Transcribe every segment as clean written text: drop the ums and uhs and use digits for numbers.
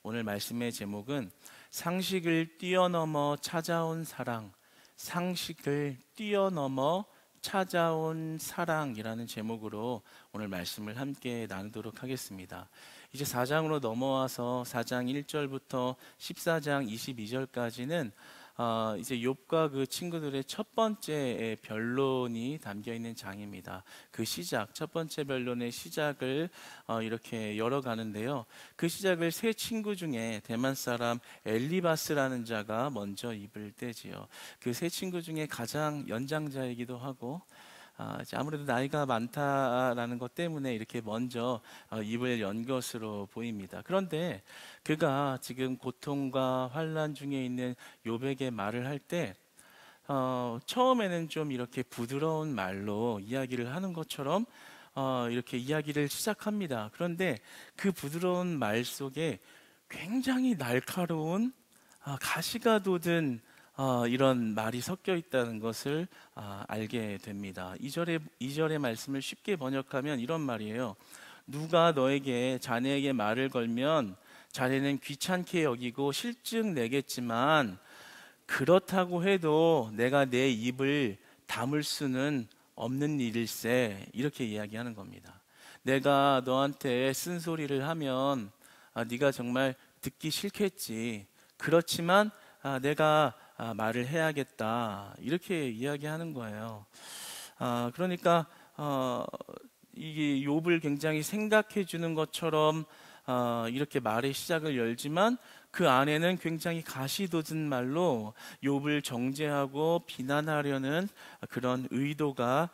오늘 말씀의 제목은 상식을 뛰어넘어 찾아온 사랑, 상식을 뛰어넘어 찾아온 사랑이라는 제목으로 오늘 말씀을 함께 나누도록 하겠습니다. 이제 4장으로 넘어와서 4장 1절부터 14장 22절까지는 이제 욥과 그 친구들의 첫 번째 변론이 담겨 있는 장입니다. 그 시작, 첫 번째 변론의 시작을 이렇게 열어가는데요. 그 시작을 세 친구 중에 대만 사람 엘리바스라는 자가 먼저 입을 떼지요. 그 세 친구 중에 가장 연장자이기도 하고 이제 아무래도 나이가 많다라는 것 때문에 이렇게 먼저 입을 연 것으로 보입니다. 그런데 그가 지금 고통과 환난 중에 있는 욥에게 말을 할 때 처음에는 좀 이렇게 부드러운 말로 이야기를 하는 것처럼 이렇게 이야기를 시작합니다. 그런데 그 부드러운 말 속에 굉장히 날카로운 가시가 돋은 이런 말이 섞여 있다는 것을 알게 됩니다. 2절의 말씀을 쉽게 번역하면 이런 말이에요. 누가 너에게 자네에게 말을 걸면 자네는 귀찮게 여기고 실증 내겠지만 그렇다고 해도 내가 내 입을 다물 수는 없는 일일세. 이렇게 이야기하는 겁니다. 내가 너한테 쓴소리를 하면 네가 정말 듣기 싫겠지. 그렇지만 내가 말을 해야겠다. 이렇게 이야기하는 거예요. 그러니까 이게 욥을 굉장히 생각해 주는 것처럼 이렇게 말의 시작을 열지만 그 안에는 굉장히 가시 돋은 말로 욥을 정죄하고 비난하려는 그런 의도가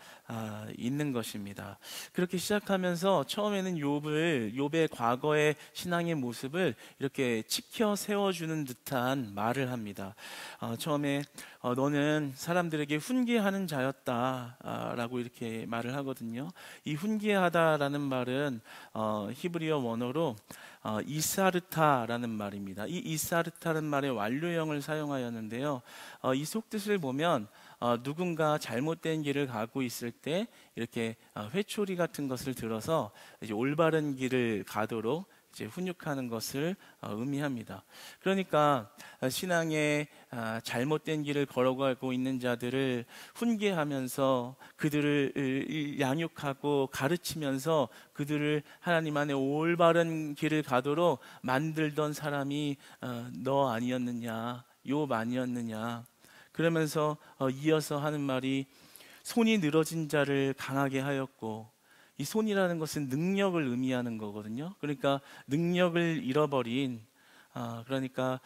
있는 것입니다. 그렇게 시작하면서 처음에는 욥의 과거의 신앙의 모습을 이렇게 치켜 세워주는 듯한 말을 합니다. 처음에 너는 사람들에게 훈계하는 자였다라고 이렇게 말을 하거든요. 이 훈계하다라는 말은 히브리어 원어로 이사르타라는 말입니다. 이 이사르타라는 말의 완료형을 사용하였는데요. 이 속뜻을 보면 누군가 잘못된 길을 가고 있을 때 이렇게 회초리 같은 것을 들어서 이제 올바른 길을 가도록 이제 훈육하는 것을 의미합니다. 그러니까 신앙의 잘못된 길을 걸어가고 있는 자들을 훈계하면서 그들을 양육하고 가르치면서 그들을 하나님 안에 올바른 길을 가도록 만들던 사람이 너 아니었느냐, 욥 아니었느냐. 그러면서 이어서 하는 말이 손이 늘어진 자를 강하게 하였고, 이 손이라는 것은 능력을 의미하는 거거든요. 그러니까 능력을 잃어버린, 그러니까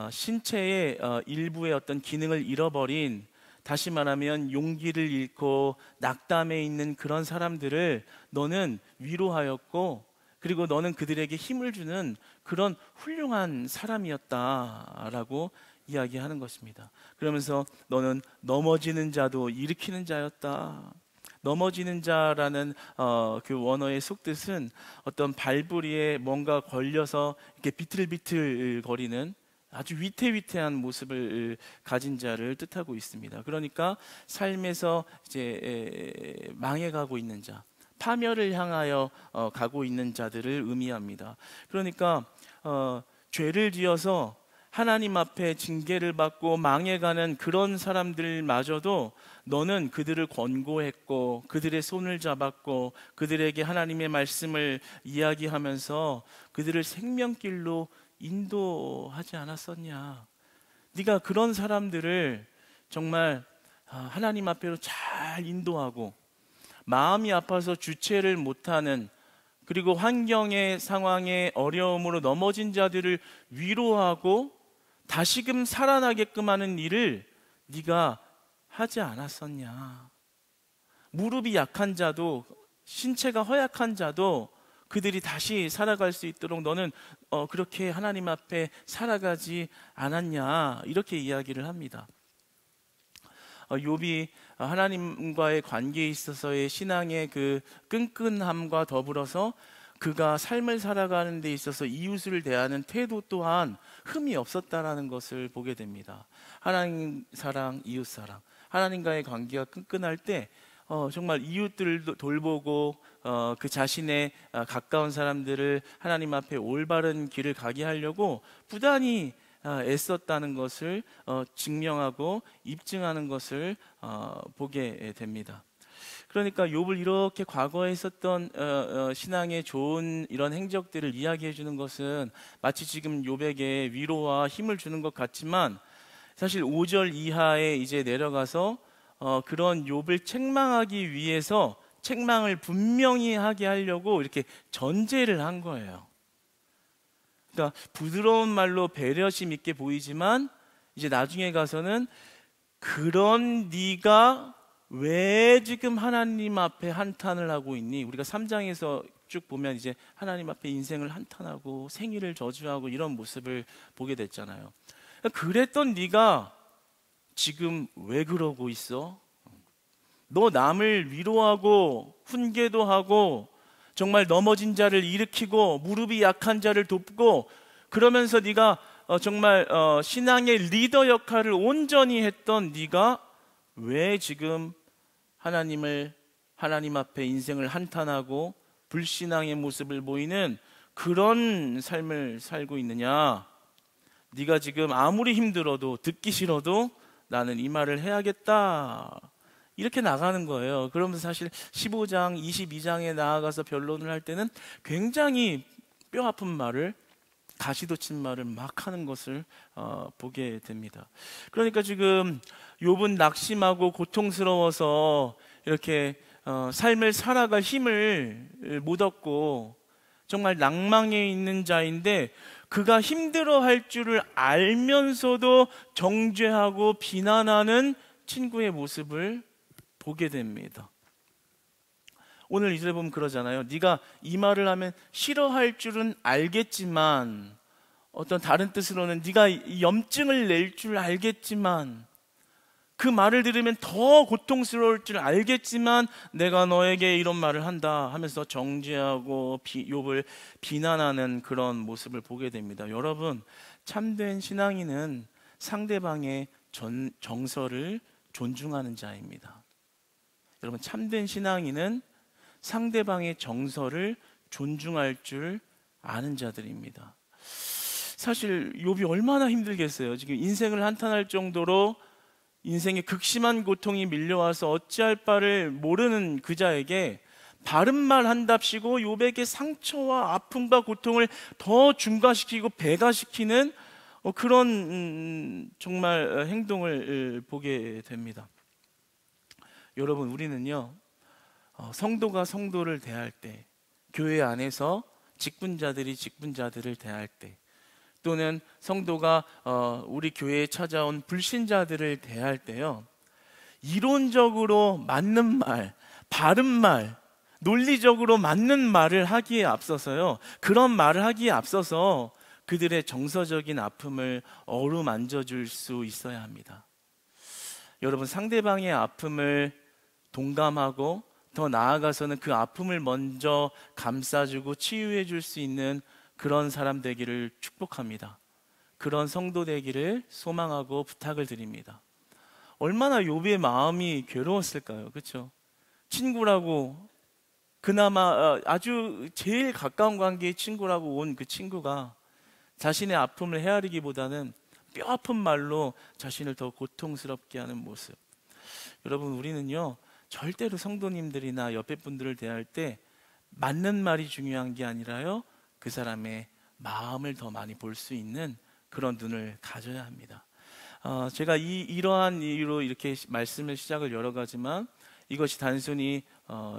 신체의 일부의 어떤 기능을 잃어버린, 다시 말하면 용기를 잃고 낙담해 있는 그런 사람들을 너는 위로하였고, 그리고 너는 그들에게 힘을 주는 그런 훌륭한 사람이었다라고 이야기하는 것입니다. 그러면서 너는 넘어지는 자도 일으키는 자였다. 넘어지는 자라는 그 원어의 속뜻은 어떤 발부리에 뭔가 걸려서 이렇게 비틀비틀 거리는 아주 위태위태한 모습을 가진 자를 뜻하고 있습니다. 그러니까 삶에서 이제 망해가고 있는 자, 파멸을 향하여 가고 있는 자들을 의미합니다. 그러니까 죄를 지어서 하나님 앞에 징계를 받고 망해가는 그런 사람들마저도 너는 그들을 권고했고 그들의 손을 잡았고 그들에게 하나님의 말씀을 이야기하면서 그들을 생명길로 인도하지 않았었냐. 네가 그런 사람들을 정말 하나님 앞으로 잘 인도하고 마음이 아파서 주체를 못하는, 그리고 환경의 상황의 어려움으로 넘어진 자들을 위로하고 다시금 살아나게끔 하는 일을 네가 하지 않았었냐. 무릎이 약한 자도, 신체가 허약한 자도 그들이 다시 살아갈 수 있도록 너는 그렇게 하나님 앞에 살아가지 않았냐. 이렇게 이야기를 합니다. 욥이 하나님과의 관계에 있어서의 신앙의 그 끈끈함과 더불어서 그가 삶을 살아가는 데 있어서 이웃을 대하는 태도 또한 흠이 없었다라는 것을 보게 됩니다. 하나님 사랑, 이웃 사랑, 하나님과의 관계가 끈끈할 때 정말 이웃들을 돌보고 그 자신의 가까운 사람들을 하나님 앞에 올바른 길을 가게 하려고 부단히 애썼다는 것을 증명하고 입증하는 것을 보게 됩니다. 그러니까 욥을 이렇게 과거에 있었던 신앙의 좋은 이런 행적들을 이야기해 주는 것은 마치 지금 욥에게 위로와 힘을 주는 것 같지만, 사실 5절 이하에 이제 내려가서 그런 욥을 책망하기 위해서 책망을 분명히 하게 하려고 이렇게 전제를 한 거예요. 그러니까 부드러운 말로 배려심 있게 보이지만 이제 나중에 가서는 그런 네가 왜 지금 하나님 앞에 한탄을 하고 있니? 우리가 3장에서 쭉 보면 이제 하나님 앞에 인생을 한탄하고 생일을 저주하고 이런 모습을 보게 됐잖아요. 그랬던 네가 지금 왜 그러고 있어? 너 남을 위로하고 훈계도 하고 정말 넘어진 자를 일으키고 무릎이 약한 자를 돕고 그러면서 네가 정말 신앙의 리더 역할을 온전히 했던 네가 왜 지금 하나님 앞에 인생을 한탄하고 불신앙의 모습을 보이는 그런 삶을 살고 있느냐? 네가 지금 아무리 힘들어도 듣기 싫어도 나는 이 말을 해야겠다, 이렇게 나가는 거예요. 그러면서 사실 15장, 22장에 나아가서 변론을 할 때는 굉장히 뼈 아픈 말을, 가시도 친 말을 막 하는 것을 보게 됩니다. 그러니까 지금 욥은 낙심하고 고통스러워서 이렇게 삶을 살아갈 힘을 못 얻고 정말 낭망에 있는 자인데, 그가 힘들어할 줄을 알면서도 정죄하고 비난하는 친구의 모습을 보게 됩니다. 오늘 이제 보면 그러잖아요. 네가 이 말을 하면 싫어할 줄은 알겠지만, 어떤 다른 뜻으로는 네가 염증을 낼 줄 알겠지만, 그 말을 들으면 더 고통스러울 줄 알겠지만 내가 너에게 이런 말을 한다 하면서 정죄하고 욥을 비난하는 그런 모습을 보게 됩니다. 여러분, 참된 신앙인은 상대방의 정서를 존중하는 자입니다. 여러분, 참된 신앙인은 상대방의 정서를 존중할 줄 아는 자들입니다. 사실 욥이 얼마나 힘들겠어요. 지금 인생을 한탄할 정도로 인생의 극심한 고통이 밀려와서 어찌할 바를 모르는 그자에게 바른 말 한답시고 욥에게 상처와 아픔과 고통을 더 중과시키고 배가시키는 그런 정말 행동을 보게 됩니다. 여러분, 우리는요, 성도가 성도를 대할 때, 교회 안에서 직분자들이 직분자들을 대할 때, 또는 성도가 우리 교회에 찾아온 불신자들을 대할 때요, 이론적으로 맞는 말, 바른 말, 논리적으로 맞는 말을 하기에 앞서서요, 그런 말을 하기에 앞서서 그들의 정서적인 아픔을 어루만져 줄 수 있어야 합니다. 여러분, 상대방의 아픔을 동감하고 더 나아가서는 그 아픔을 먼저 감싸주고 치유해 줄 수 있는 그런 사람 되기를 축복합니다. 그런 성도 되기를 소망하고 부탁을 드립니다. 얼마나 욥의 마음이 괴로웠을까요? 그렇죠? 친구라고, 그나마 아주 제일 가까운 관계의 친구라고 온 그 친구가 자신의 아픔을 헤아리기보다는 뼈 아픈 말로 자신을 더 고통스럽게 하는 모습. 여러분, 우리는요, 절대로 성도님들이나 옆에 분들을 대할 때 맞는 말이 중요한 게 아니라요, 그 사람의 마음을 더 많이 볼 수 있는 그런 눈을 가져야 합니다. 제가 이러한 이유로 이렇게 말씀을 시작을 여러 가지만, 이것이 단순히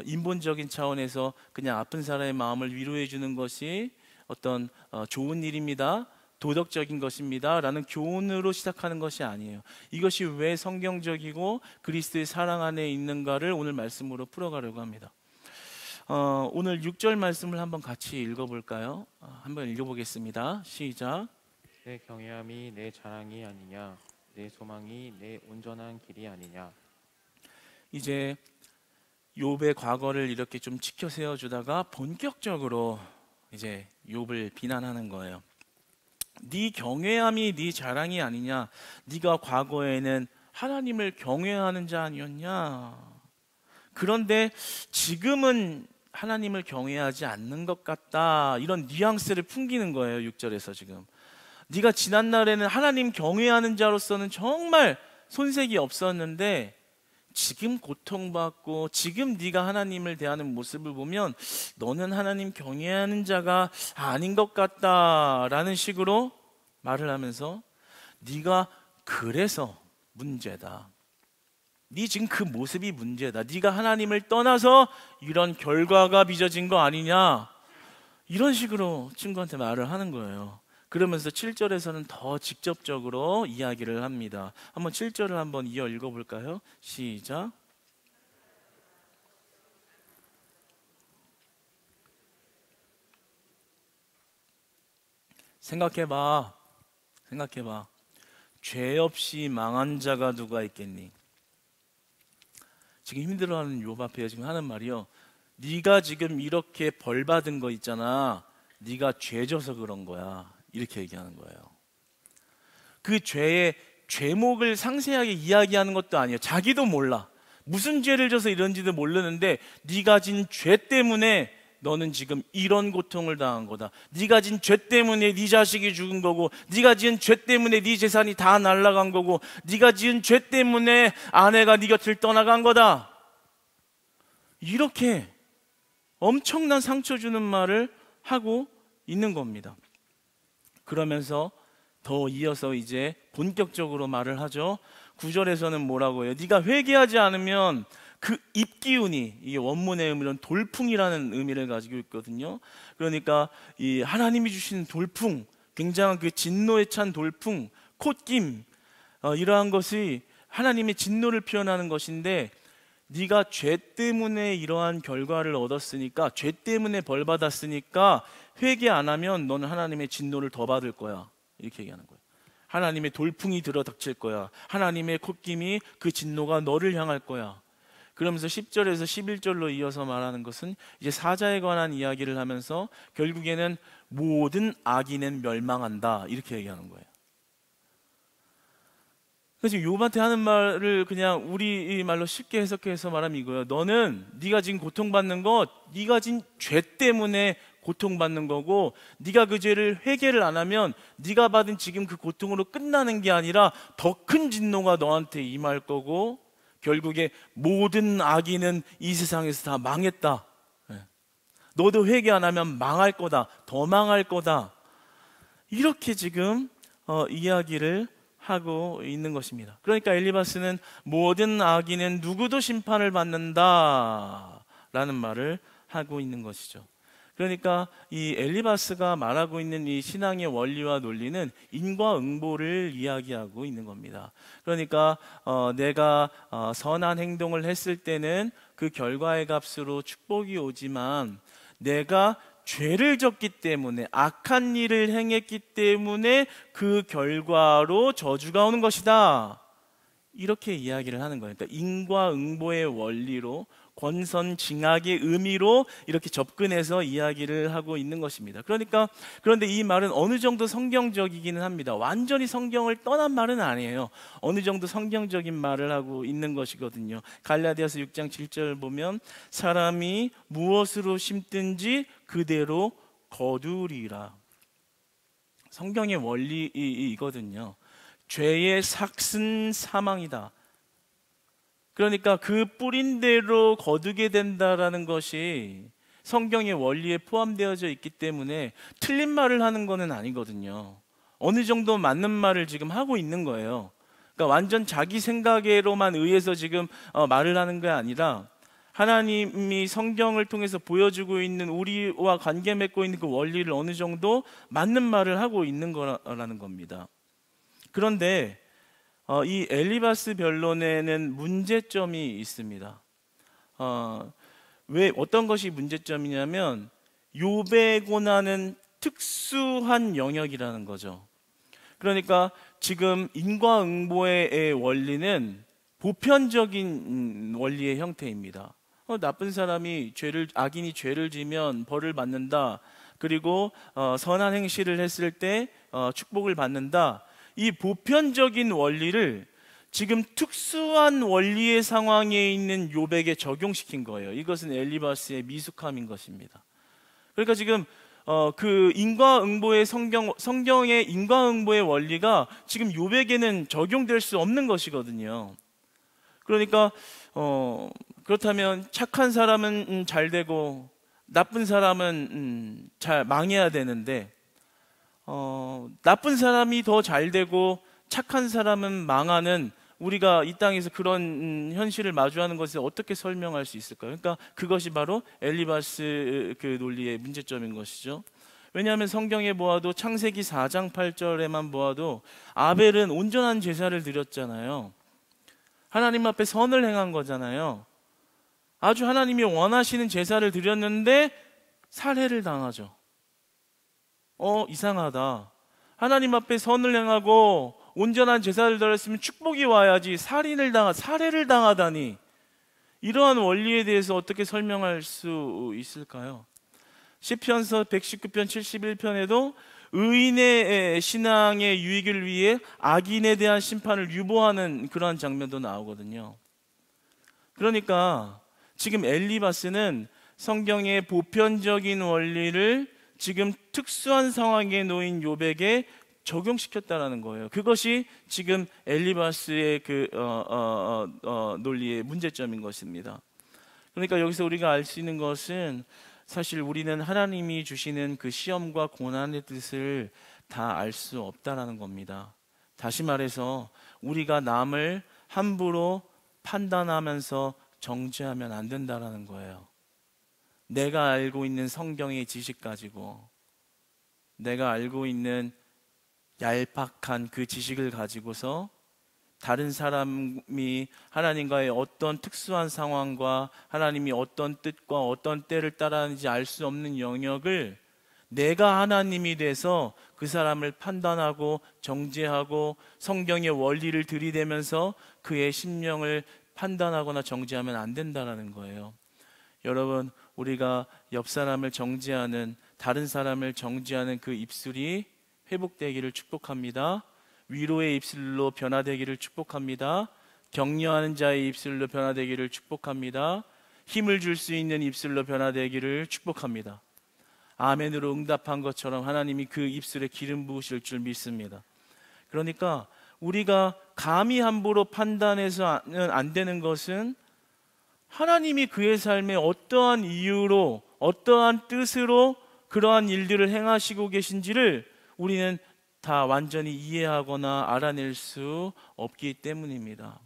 인본적인 차원에서 그냥 아픈 사람의 마음을 위로해 주는 것이 어떤 좋은 일입니다, 도덕적인 것입니다 라는 교훈으로 시작하는 것이 아니에요. 이것이 왜 성경적이고 그리스도의 사랑 안에 있는가를 오늘 말씀으로 풀어가려고 합니다. 오늘 6절 말씀을 한번 같이 읽어볼까요? 한번 읽어보겠습니다. 시작. 내 경외함이 내 자랑이 아니냐, 내 소망이 내 온전한 길이 아니냐. 이제 욥의 과거를 이렇게 좀 지켜 세워주다가 본격적으로 이제 욥을 비난하는 거예요. 네 경외함이 네 자랑이 아니냐, 네가 과거에는 하나님을 경외하는 자 아니었냐. 그런데 지금은 하나님을 경외하지 않는 것 같다, 이런 뉘앙스를 풍기는 거예요. 6절에서 지금 네가 지난날에는 하나님 경외하는 자로서는 정말 손색이 없었는데 지금 고통받고 지금 네가 하나님을 대하는 모습을 보면 너는 하나님 경외하는 자가 아닌 것 같다라는 식으로 말을 하면서 네가 그래서 문제다, 네 지금 그 모습이 문제다, 네가 하나님을 떠나서 이런 결과가 빚어진 거 아니냐, 이런 식으로 친구한테 말을 하는 거예요. 그러면서 7절에서는 더 직접적으로 이야기를 합니다. 한번 7절을 한번 이어 읽어볼까요? 시작. 생각해봐. 죄 없이 망한 자가 누가 있겠니? 지금 힘들어하는 욥 앞에 지금 하는 말이요, 네가 지금 이렇게 벌 받은 거 있잖아, 네가 죄 져서 그런 거야, 이렇게 얘기하는 거예요. 그 죄의 죄목을 상세하게 이야기하는 것도 아니에요. 자기도 몰라, 무슨 죄를 져서 이런지도 모르는데 네가 진 죄 때문에 너는 지금 이런 고통을 당한 거다, 네가 진 죄 때문에 네 자식이 죽은 거고, 네가 지은 죄 때문에 네 재산이 다 날아간 거고, 네가 지은 죄 때문에 아내가 네 곁을 떠나간 거다, 이렇게 엄청난 상처 주는 말을 하고 있는 겁니다. 그러면서 더 이어서 이제 본격적으로 말을 하죠. 9절에서는 뭐라고 해요? 네가 회개하지 않으면 그 입기운이, 이 원문의 의미는 돌풍이라는 의미를 가지고 있거든요. 그러니까 이 하나님이 주신 돌풍, 굉장한 그 진노에 찬 돌풍, 콧김, 이러한 것이 하나님의 진노를 표현하는 것인데, 네가 죄 때문에 이러한 결과를 얻었으니까, 죄 때문에 벌 받았으니까 회개 안 하면 너는 하나님의 진노를 더 받을 거야, 이렇게 얘기하는 거예요. 하나님의 돌풍이 들어닥칠 거야, 하나님의 콧김이, 그 진노가 너를 향할 거야. 그러면서 10절에서 11절로 이어서 말하는 것은 이제 사자에 관한 이야기를 하면서 결국에는 모든 악인은 멸망한다, 이렇게 얘기하는 거예요. 그래서 욥한테 하는 말을 그냥 우리 말로 쉽게 해석해서 말하면 이거예요. 너는 네가 지금 고통받는 것, 네가 진 죄 때문에 고통받는 거고, 네가 그 죄를 회개를 안 하면 네가 받은 지금 그 고통으로 끝나는 게 아니라 더 큰 진노가 너한테 임할 거고, 결국에 모든 악인은 이 세상에서 다 망했다, 너도 회개 안 하면 망할 거다, 더 망할 거다, 이렇게 지금 이야기를 하고 있는 것입니다. 그러니까 엘리바스는 모든 악인은 누구도 심판을 받는다 라는 말을 하고 있는 것이죠. 그러니까 이 엘리바스가 말하고 있는 이 신앙의 원리와 논리는 인과응보를 이야기하고 있는 겁니다. 그러니까 내가 선한 행동을 했을 때는 그 결과의 값으로 축복이 오지만, 내가 죄를 졌기 때문에, 악한 일을 행했기 때문에 그 결과로 저주가 오는 것이다, 이렇게 이야기를 하는 거예요. 그러니까 인과응보의 원리로, 권선징악의 의미로 이렇게 접근해서 이야기를 하고 있는 것입니다. 그런데 이 말은 어느 정도 성경적이기는 합니다. 완전히 성경을 떠난 말은 아니에요. 어느 정도 성경적인 말을 하고 있는 것이거든요. 갈라디아서 6장 7절 보면 사람이 무엇으로 심든지 그대로 거두리라. 성경의 원리이거든요. 죄의 삭은 사망이다. 그러니까 그 뿌린 대로 거두게 된다라는 것이 성경의 원리에 포함되어져 있기 때문에 틀린 말을 하는 것은 아니거든요. 어느 정도 맞는 말을 지금 하고 있는 거예요. 그러니까 완전 자기 생각으로만 의해서 지금 말을 하는 게 아니라, 하나님이 성경을 통해서 보여주고 있는, 우리와 관계 맺고 있는 그 원리를 어느 정도 맞는 말을 하고 있는 거라는 겁니다. 그런데 이 엘리바스 변론에는 문제점이 있습니다. 왜, 어떤 것이 문제점이냐면 욥의 고난은 특수한 영역이라는 거죠. 그러니까 지금 인과응보의 원리는 보편적인 원리의 형태입니다. 나쁜 사람이 악인이 죄를 지면 벌을 받는다, 그리고 선한 행실을 했을 때 축복을 받는다, 이 보편적인 원리를 지금 특수한 원리의 상황에 있는 욥에게 적용시킨 거예요. 이것은 엘리바스의 미숙함인 것입니다. 그러니까 지금 그 인과응보의 성경의 인과응보의 원리가 지금 욥에게는 적용될 수 없는 것이거든요. 그러니까 그렇다면 착한 사람은 잘 되고 나쁜 사람은 잘 망해야 되는데 나쁜 사람이 더 잘 되고 착한 사람은 망하는 우리가 이 땅에서 그런 현실을 마주하는 것을 어떻게 설명할 수 있을까요? 그러니까 그것이 바로 엘리바스 그 논리의 문제점인 것이죠. 왜냐하면 성경에 보아도 창세기 4장 8절에만 보아도 아벨은 온전한 제사를 드렸잖아요. 하나님 앞에 선을 행한 거잖아요. 아주 하나님이 원하시는 제사를 드렸는데 살해를 당하죠. 이상하다. 하나님 앞에 선을 행하고 온전한 제사를 드렸으면 축복이 와야지 살해를 당하다니. 이러한 원리에 대해서 어떻게 설명할 수 있을까요? 시편서 119편 71편에도 의인의 신앙의 유익을 위해 악인에 대한 심판을 유보하는 그러한 장면도 나오거든요. 그러니까 지금 엘리바스는 성경의 보편적인 원리를 지금 특수한 상황에 놓인 욥에게 적용시켰다라는 거예요. 그것이 지금 엘리바스의 그 논리의 문제점인 것입니다. 그러니까 여기서 우리가 알 수 있는 것은 사실 우리는 하나님이 주시는 그 시험과 고난의 뜻을 다 알 수 없다라는 겁니다. 다시 말해서 우리가 남을 함부로 판단하면서 정죄하면 안 된다라는 거예요. 내가 알고 있는 성경의 지식 가지고, 내가 알고 있는 얄팍한 그 지식을 가지고서 다른 사람이 하나님과의 어떤 특수한 상황과 하나님이 어떤 뜻과 어떤 때를 따라하는지 알 수 없는 영역을 내가 하나님이 돼서 그 사람을 판단하고 정죄하고 성경의 원리를 들이대면서 그의 심령을 판단하거나 정죄하면 안 된다는 거예요. 여러분, 우리가 옆 사람을 정죄하는, 다른 사람을 정죄하는 그 입술이 회복되기를 축복합니다. 위로의 입술로 변화되기를 축복합니다. 격려하는 자의 입술로 변화되기를 축복합니다. 힘을 줄 수 있는 입술로 변화되기를 축복합니다. 아멘으로 응답한 것처럼 하나님이 그 입술에 기름 부으실 줄 믿습니다. 그러니까 우리가 감히 함부로 판단해서는 안 되는 것은 하나님이 그의 삶에 어떠한 이유로, 어떠한 뜻으로 그러한 일들을 행하시고 계신지를 우리는 다 완전히 이해하거나 알아낼 수 없기 때문입니다.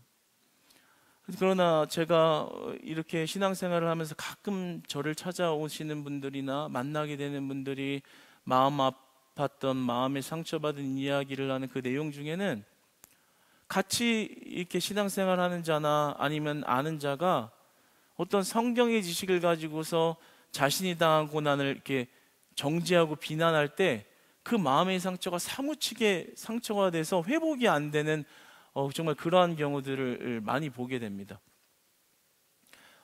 그러나 제가 이렇게 신앙생활을 하면서 가끔 저를 찾아오시는 분들이나 만나게 되는 분들이 마음 아팠던, 마음에 상처받은 이야기를 하는 그 내용 중에는 같이 이렇게 신앙생활 하는 자나 아니면 아는 자가 어떤 성경의 지식을 가지고서 자신이 당한 고난을 이렇게 정죄하고 비난할 때 그 마음의 상처가 사무치게 상처가 돼서 회복이 안 되는 정말 그러한 경우들을 많이 보게 됩니다.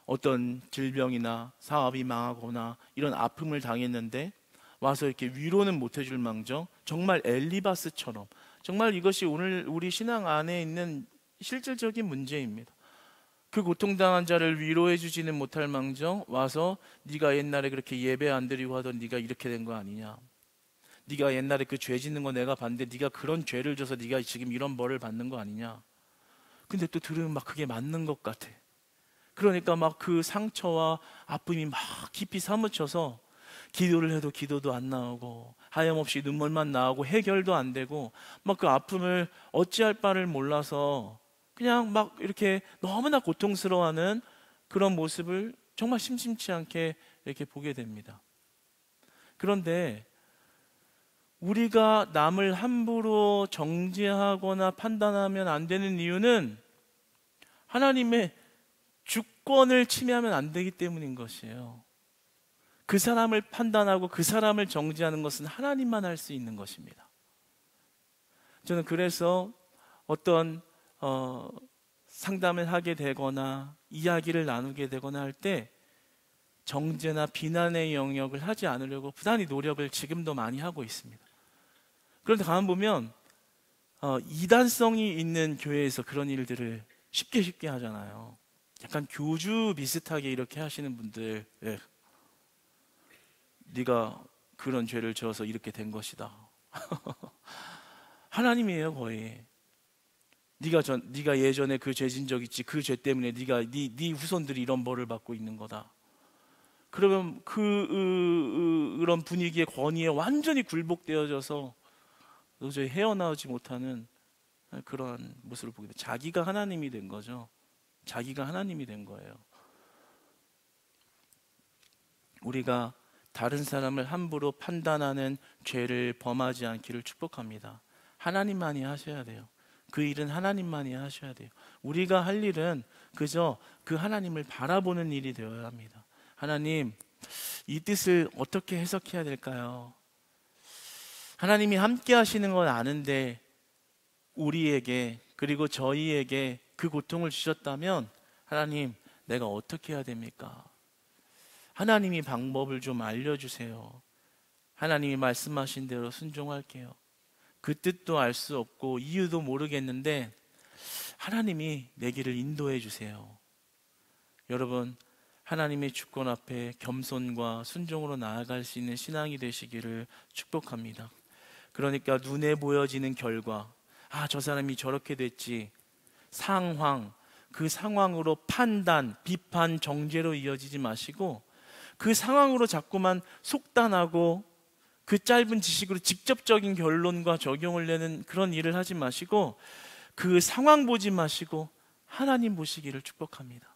어떤 질병이나 사업이 망하거나 이런 아픔을 당했는데 와서 이렇게 위로는 못 해줄 망정, 정말 엘리바스처럼, 정말 이것이 오늘 우리 신앙 안에 있는 실질적인 문제입니다. 그 고통당한 자를 위로해 주지는 못할 망정 와서 네가 옛날에 그렇게 예배 안 드리고 하던 네가 이렇게 된 거 아니냐, 네가 옛날에 그 죄 짓는 거 내가 봤는데 네가 그런 죄를 져서 네가 지금 이런 벌을 받는 거 아니냐. 근데 또 들으면 막 그게 맞는 것 같아. 그러니까 막 그 상처와 아픔이 막 깊이 사무쳐서 기도를 해도 기도도 안 나오고 하염없이 눈물만 나오고 해결도 안 되고 막 그 아픔을 어찌할 바를 몰라서 그냥 막 이렇게 너무나 고통스러워하는 그런 모습을 정말 심심치 않게 이렇게 보게 됩니다. 그런데 우리가 남을 함부로 정죄하거나 판단하면 안 되는 이유는 하나님의 주권을 침해하면 안 되기 때문인 것이에요. 그 사람을 판단하고 그 사람을 정죄하는 것은 하나님만 할 수 있는 것입니다. 저는 그래서 어떤 상담을 하게 되거나 이야기를 나누게 되거나 할 때 정죄나 비난의 영역을 하지 않으려고 부단히 노력을 지금도 많이 하고 있습니다. 그런데 가만 보면 이단성이 있는 교회에서 그런 일들을 쉽게 하잖아요. 약간 교주 비슷하게 이렇게 하시는 분들, 예. 네가 그런 죄를 지어서 이렇게 된 것이다. 하나님이에요, 거의. 네가 예전에 그 죄 진 적 있지. 그 죄 때문에 네 후손들이 이런 벌을 받고 있는 거다. 그러면 그런 분위기의 권위에 완전히 굴복되어져서 도저히 헤어나오지 못하는 그런 모습을 보게 돼요. 자기가 하나님이 된 거죠. 자기가 하나님이 된 거예요. 우리가 다른 사람을 함부로 판단하는 죄를 범하지 않기를 축복합니다. 하나님만이 하셔야 돼요. 그 일은 하나님만이 하셔야 돼요. 우리가 할 일은 그저 그 하나님을 바라보는 일이 되어야 합니다. 하나님, 이 뜻을 어떻게 해석해야 될까요? 하나님이 함께 하시는 건 아는데 우리에게, 그리고 저희에게 그 고통을 주셨다면 하나님, 내가 어떻게 해야 됩니까? 하나님이 방법을 좀 알려주세요. 하나님이 말씀하신 대로 순종할게요. 그 뜻도 알 수 없고 이유도 모르겠는데 하나님이 내 길을 인도해 주세요. 여러분, 하나님의 주권 앞에 겸손과 순종으로 나아갈 수 있는 신앙이 되시기를 축복합니다. 그러니까 눈에 보여지는 결과, 저 사람이 저렇게 됐지, 상황, 그 상황으로 판단, 비판, 정죄로 이어지지 마시고 그 상황으로 자꾸만 속단하고 그 짧은 지식으로 직접적인 결론과 적용을 내는 그런 일을 하지 마시고 그 상황 보지 마시고 하나님 보시기를 축복합니다.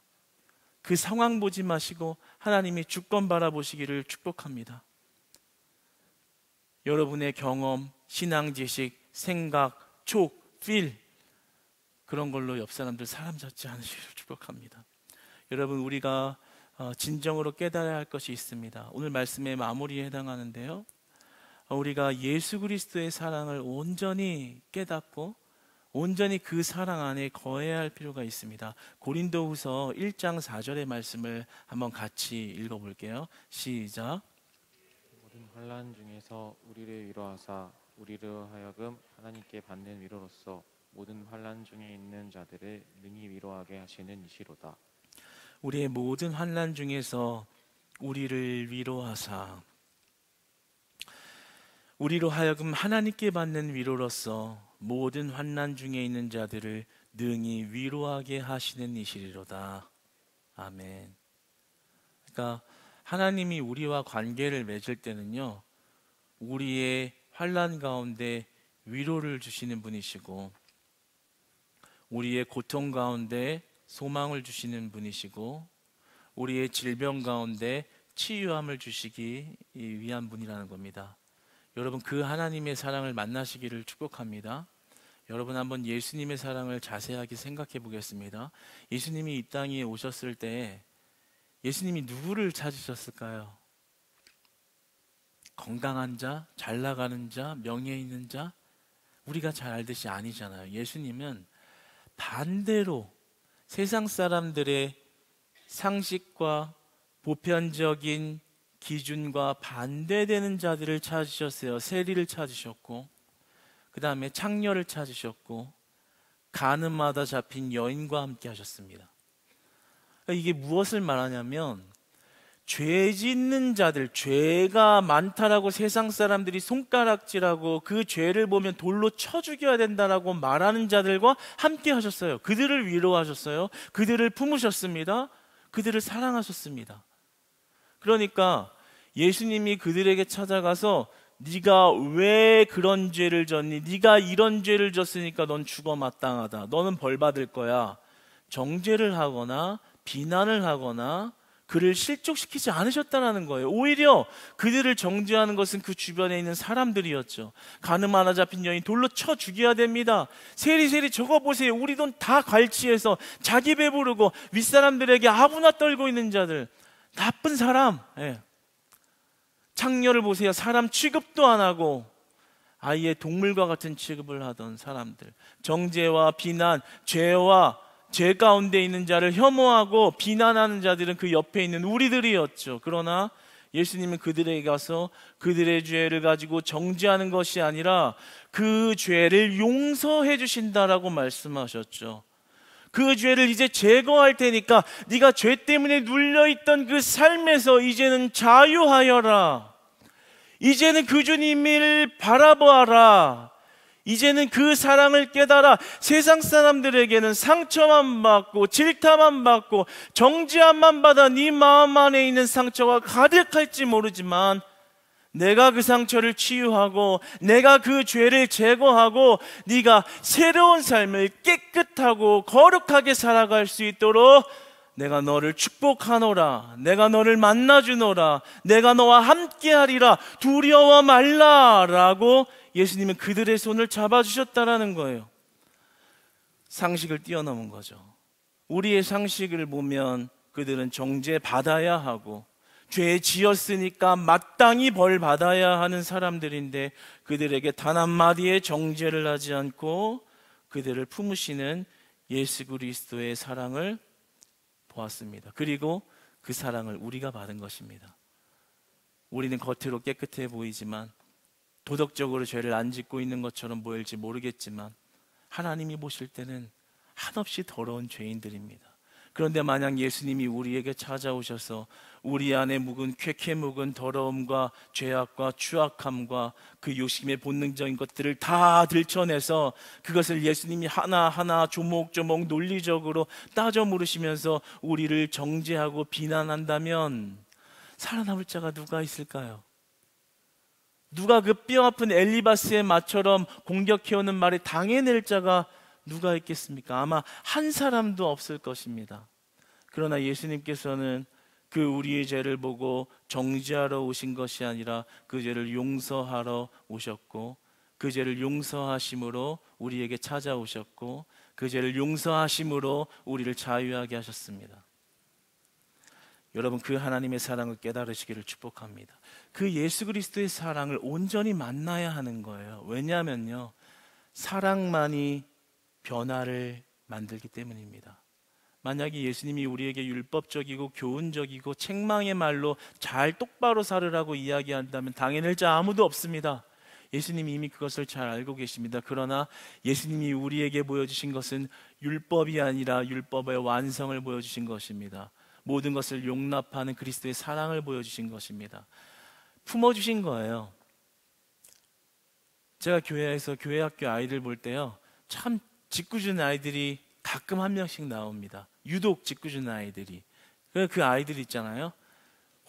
그 상황 보지 마시고 하나님의 주권 바라보시기를 축복합니다. 여러분의 경험, 신앙 지식, 생각, 촉, 필, 그런 걸로 옆 사람들 사람 잡지 않으시기를 축복합니다. 여러분, 우리가 진정으로 깨달아야 할 것이 있습니다. 오늘 말씀의 마무리에 해당하는데요, 우리가 예수 그리스도의 사랑을 온전히 깨닫고 온전히 그 사랑 안에 거해야 할 필요가 있습니다. 고린도후서 1장 4절의 말씀을 한번 같이 읽어볼게요. 시작. 모든 환난 중에서 우리를 위로하사 우리로 하여금 하나님께 받는 위로로서 모든 환난 중에 있는 자들을 능히 위로하게 하시는 이시로다. 우리의 모든 환난 중에서 우리를 위로하사 우리로 하여금 하나님께 받는 위로로서 모든 환난 중에 있는 자들을 능히 위로하게 하시는 이시리로다. 아멘. 그러니까 하나님이 우리와 관계를 맺을 때는요, 우리의 환난 가운데 위로를 주시는 분이시고 우리의 고통 가운데 소망을 주시는 분이시고 우리의 질병 가운데 치유함을 주시기 위한 분이라는 겁니다. 여러분, 그 하나님의 사랑을 만나시기를 축복합니다. 여러분, 한번 예수님의 사랑을 자세하게 생각해 보겠습니다. 예수님이 이 땅에 오셨을 때 예수님이 누구를 찾으셨을까요? 건강한 자, 잘 나가는 자, 명예 있는 자? 우리가 잘 알듯이 아니잖아요. 예수님은 반대로 세상 사람들의 상식과 보편적인 기준과 반대되는 자들을 찾으셨어요. 세리를 찾으셨고, 그 다음에 창녀를 찾으셨고, 가늠하다 잡힌 여인과 함께 하셨습니다. 이게 무엇을 말하냐면, 죄 짓는 자들, 죄가 많다라고 세상 사람들이 손가락질하고 그 죄를 보면 돌로 쳐 죽여야 된다라고 말하는 자들과 함께 하셨어요. 그들을 위로하셨어요. 그들을 품으셨습니다. 그들을 사랑하셨습니다. 그러니까 예수님이 그들에게 찾아가서 네가 왜 그런 죄를 졌니? 네가 이런 죄를 졌으니까 넌 죽어 마땅하다. 너는 벌 받을 거야. 정죄를 하거나 비난을 하거나 그를 실족시키지 않으셨다는 거예요. 오히려 그들을 정죄하는 것은 그 주변에 있는 사람들이었죠. 가늠 하나 잡힌 여인 돌로 쳐 죽여야 됩니다. 세리세리 저거 보세요. 우리 돈 다 갈취해서 자기 배부르고 윗사람들에게 아부나 떨고 있는 자들, 나쁜 사람. 예. 창녀를 보세요. 사람 취급도 안 하고 아예 동물과 같은 취급을 하던 사람들. 정죄와 비난, 죄 가운데 있는 자를 혐오하고 비난하는 자들은 그 옆에 있는 우리들이었죠. 그러나 예수님은 그들에게 가서 그들의 죄를 가지고 정죄하는 것이 아니라 그 죄를 용서해 주신다라고 말씀하셨죠. 그 죄를 이제 제거할 테니까 네가 죄 때문에 눌려있던 그 삶에서 이제는 자유하여라. 이제는 그 주님을 바라보아라. 이제는 그 사랑을 깨달아. 세상 사람들에게는 상처만 받고 질타만 받고 정죄함만 받아 네 마음 안에 있는 상처가 가득할지 모르지만 내가 그 상처를 치유하고 내가 그 죄를 제거하고 네가 새로운 삶을 깨끗하고 거룩하게 살아갈 수 있도록 내가 너를 축복하노라. 내가 너를 만나주노라. 내가 너와 함께하리라. 두려워 말라 라고 예수님은 그들의 손을 잡아주셨다라는 거예요. 상식을 뛰어넘은 거죠. 우리의 상식을 보면 그들은 정죄받아야 하고 죄 지었으니까 마땅히 벌 받아야 하는 사람들인데 그들에게 단 한마디의 정죄를 하지 않고 그들을 품으시는 예수 그리스도의 사랑을 보았습니다. 그리고 그 사랑을 우리가 받은 것입니다. 우리는 겉으로 깨끗해 보이지만 도덕적으로 죄를 안 짓고 있는 것처럼 보일지 모르겠지만 하나님이 보실 때는 한없이 더러운 죄인들입니다. 그런데 만약 예수님이 우리에게 찾아오셔서 우리 안에 묵은 쾌쾌 묵은 더러움과 죄악과 추악함과 그 욕심의 본능적인 것들을 다 들춰내서 그것을 예수님이 하나하나 조목조목 논리적으로 따져 물으시면서 우리를 정죄하고 비난한다면 살아남을 자가 누가 있을까요? 누가 그 뼈아픈 엘리바스의 마처럼 공격해오는 말에 당해낼 자가 누가 있겠습니까? 아마 한 사람도 없을 것입니다. 그러나 예수님께서는 그 우리의 죄를 보고 정죄하러 오신 것이 아니라 그 죄를 용서하러 오셨고 그 죄를 용서하심으로 우리에게 찾아오셨고 그 죄를 용서하심으로 우리를 자유하게 하셨습니다. 여러분, 그 하나님의 사랑을 깨달으시기를 축복합니다. 그 예수 그리스도의 사랑을 온전히 만나야 하는 거예요. 왜냐하면요, 사랑만이 변화를 만들기 때문입니다. 만약에 예수님이 우리에게 율법적이고 교훈적이고 책망의 말로 잘 똑바로 살으라고 이야기한다면 당해낼 자 아무도 없습니다. 예수님이 이미 그것을 잘 알고 계십니다. 그러나 예수님이 우리에게 보여주신 것은 율법이 아니라 율법의 완성을 보여주신 것입니다. 모든 것을 용납하는 그리스도의 사랑을 보여주신 것입니다. 품어주신 거예요. 제가 교회에서 교회 학교 아이들 볼 때요, 참 짓궂은 아이들이 가끔 한 명씩 나옵니다. 유독 짓궂은 아이들이. 그 아이들 있잖아요,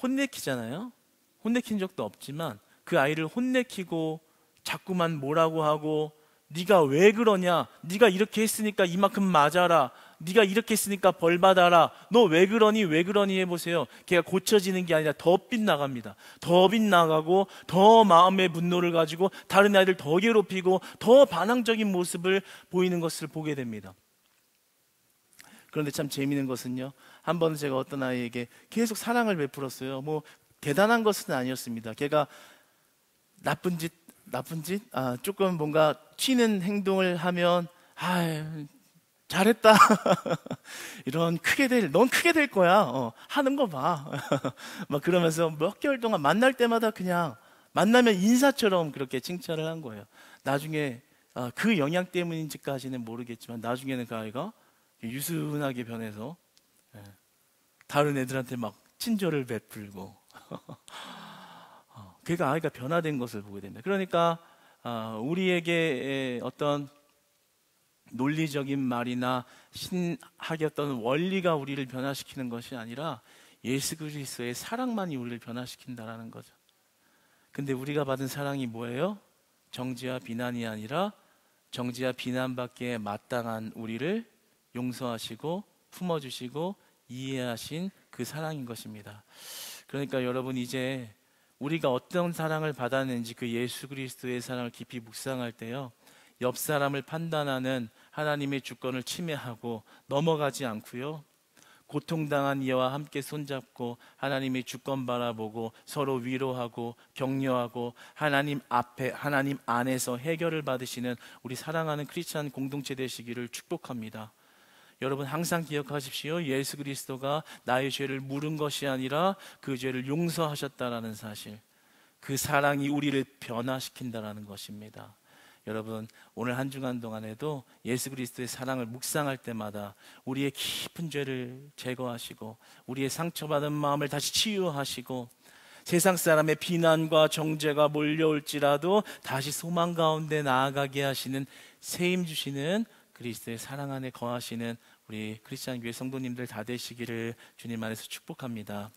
혼내키잖아요. 혼내킨 적도 없지만 그 아이를 혼내키고 자꾸만 뭐라고 하고, 네가 왜 그러냐, 네가 이렇게 했으니까 이만큼 맞아라, 네가 이렇게 했으니까 벌 받아라, 너 왜 그러니 왜 그러니 해보세요. 걔가 고쳐지는 게 아니라 더 빗나갑니다. 더 빗나가고 더 마음의 분노를 가지고 다른 아이들 더 괴롭히고 더 반항적인 모습을 보이는 것을 보게 됩니다. 그런데 참 재미있는 것은요, 한 번은 제가 어떤 아이에게 계속 사랑을 베풀었어요. 뭐 대단한 것은 아니었습니다. 걔가 나쁜 짓, 조금 뭔가 튀는 행동을 하면 잘했다. 넌 크게 될 거야. 하는 거 봐. 막 그러면서 몇 개월 동안 만날 때마다 그냥 만나면 인사처럼 그렇게 칭찬을 한 거예요. 나중에 그 영향 때문인지까지는 모르겠지만 나중에는 그 아이가 유순하게 변해서 다른 애들한테 막 친절을 베풀고 걔가 아이가 변화된 것을 보게 됩니다. 그러니까 우리에게 어떤 논리적인 말이나 신학의 어떤 원리가 우리를 변화시키는 것이 아니라 예수 그리스도의 사랑만이 우리를 변화시킨다라는 거죠. 근데 우리가 받은 사랑이 뭐예요? 정죄와 비난이 아니라 정죄와 비난받기에 마땅한 우리를 용서하시고 품어주시고 이해하신 그 사랑인 것입니다. 그러니까 여러분, 이제 우리가 어떤 사랑을 받았는지 그 예수 그리스도의 사랑을 깊이 묵상할 때요, 옆 사람을 판단하는 하나님의 주권을 침해하고 넘어가지 않고요, 고통당한 이와 함께 손잡고 하나님의 주권 바라보고 서로 위로하고 격려하고 하나님 앞에, 하나님 안에서 해결을 받으시는 우리 사랑하는 크리스찬 공동체 되시기를 축복합니다. 여러분 항상 기억하십시오. 예수 그리스도가 나의 죄를 물은 것이 아니라 그 죄를 용서하셨다라는 사실, 그 사랑이 우리를 변화시킨다라는 것입니다. 여러분, 오늘 한 주간 동안에도 예수 그리스도의 사랑을 묵상할 때마다 우리의 깊은 죄를 제거하시고 우리의 상처받은 마음을 다시 치유하시고 세상 사람의 비난과 정죄가 몰려올지라도 다시 소망 가운데 나아가게 하시는, 세임 주시는 그리스도의 사랑 안에 거하시는 우리 크리스찬 교회 성도님들 다 되시기를 주님 안에서 축복합니다.